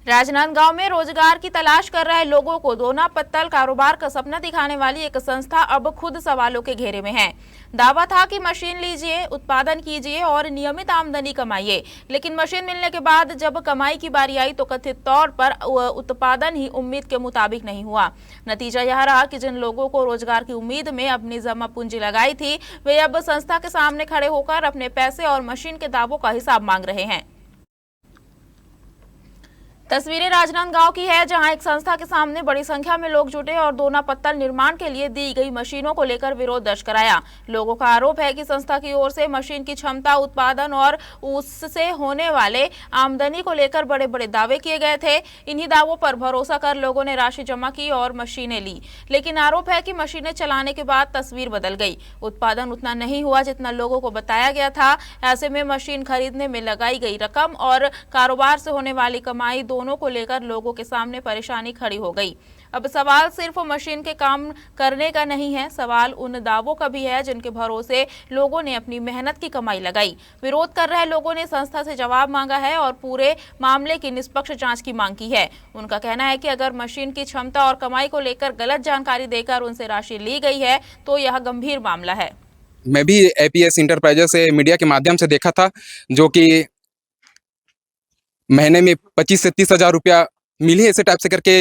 राजनांदगांव में रोजगार की तलाश कर रहे लोगों को दोना पत्तल कारोबार का सपना दिखाने वाली एक संस्था अब खुद सवालों के घेरे में है। दावा था कि मशीन लीजिए, उत्पादन कीजिए और नियमित आमदनी कमाइए, लेकिन मशीन मिलने के बाद जब कमाई की बारी आई तो कथित तौर पर उत्पादन ही उम्मीद के मुताबिक नहीं हुआ। नतीजा यह रहा कि जिन लोगों को रोजगार की उम्मीद में अपनी जमा पूंजी लगाई थी, वे अब संस्था के सामने खड़े होकर अपने पैसे और मशीन के दावों का हिसाब मांग रहे हैं। तस्वीरें राजनांदगांव की है, जहां एक संस्था के सामने बड़ी संख्या में लोग जुटे और दोना पत्तल निर्माण के लिए दी गई मशीनों को लेकर विरोध दर्ज कराया। लोगों का आरोप है कि संस्था की ओर से मशीन की क्षमता, उत्पादन और उससे होने वाले आमदनी को लेकर बड़े बड़े दावे किए गए थे। इन्हीं दावों पर भरोसा कर लोगों ने राशि जमा की और मशीनें ली, लेकिन आरोप है कि मशीनें चलाने के बाद तस्वीर बदल गई। उत्पादन उतना नहीं हुआ जितना लोगों को बताया गया था। ऐसे में मशीन खरीदने में लगाई गई रकम और कारोबार से होने वाली कमाई दोनों को लेकर लोगों के सामने परेशानी खड़ी हो गई। अब सवाल सिर्फ मशीन के काम करने का नहीं है, सवाल उन दावों का भी है जिनके भरोसे लोगों ने अपनी मेहनत की कमाई लगाई। विरोध कर रहे लोगों ने संस्था से जवाब मांगा है और पूरे मामले की निष्पक्ष जांच की मांग की है। उनका कहना है कि अगर मशीन की क्षमता और कमाई को लेकर गलत जानकारी देकर उनसे राशि ली गई है तो यह गंभीर मामला है। मैं भी एपीएस इंटरप्राइजेस से मीडिया के माध्यम से देखा था, जो कि महीने में 25 से 30 हजार रुपया मिली है, ऐसे टाइप से करके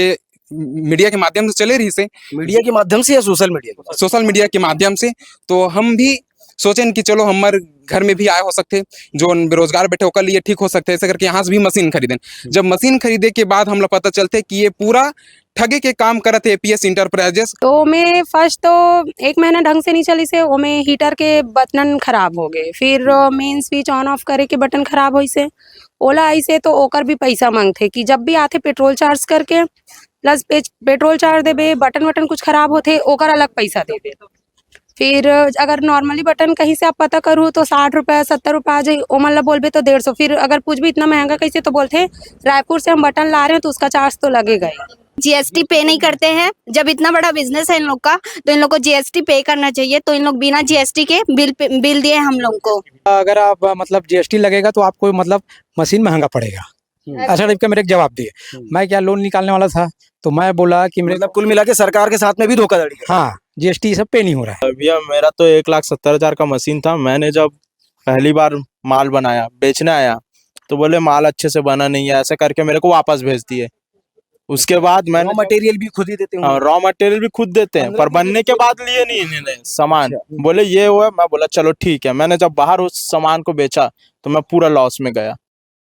मीडिया के माध्यम से चले रही से। मीडिया के माध्यम से या सोशल मीडिया के माध्यम से तो हम भी सोचें कि चलो हमारे घर में भी आए हो सकते, जो बेरोजगार बैठे होकर लिए ठीक हो सकते, ऐसे करके यहाँ से भी मशीन खरीदें। जब मशीन खरीदे के बाद हम लोग पता चलते कि ये पूरा ठगे के काम करते एपीएस इंटरप्राइजेस। तो मैं फर्स्ट तो 1 महीना ढंग से नहीं चली से, वो में हीटर के बटन खराब हो गए, फिर मेन स्विच ऑन ऑफ करे के बटन खराब होई से ओला आई से, तो ओकर भी पैसा मांगते कि जब भी आते पेट्रोल चार्ज करके प्लस पेट्रोल चार्ज देबे, बटन कुछ खराब होते ओकर अलग पैसा देबे। फिर अगर नॉर्मली बटन कहीं से आप पता करूँ तो 60 रुपये 70 रुपये आ जाए, ओ मतलब बोलबे तो 150। फिर अगर पूछबे इतना महंगा कैसे, तो बोलते रायपुर से हम बटन ला रहे हैं तो उसका चार्ज तो लगेगा ही। जीएसटी पे नहीं करते हैं। जब इतना बड़ा बिजनेस है इन लोग का, तो इन लोग को जीएसटी पे करना चाहिए। तो इन लोग बिना जीएसटी के बिल दिए हम लोग को। अगर आप मतलब जीएसटी लगेगा तो आपको मतलब मशीन महंगा पड़ेगा। अच्छा टाइप का मेरे जवाब दिए। मैं क्या लोन निकालने वाला था, तो मैं बोला कि मेरे मतलब कुल मिला के सरकार के साथ में भी धोखाधड़ी है। हाँ, जीएसटी सब पे नहीं हो रहा है। भैया मेरा तो 1,70,000 का मशीन था। मैंने जब पहली बार माल बनाया, बेचने आया, तो बोले माल अच्छे से बना नहीं है, ऐसे करके मेरे को वापस भेज दिए। उसके बाद मैंने रॉ मटेरियल भी खुद ही देते हैं। रॉ मटेरियल भी खुद देते हैं, पर बनने के बाद लिए नहीं इन्होंने सामान। बोले ये हुआ, मैं बोला चलो ठीक है। मैंने जब बाहर उस सामान को बेचा तो मैं पूरा लॉस में गया।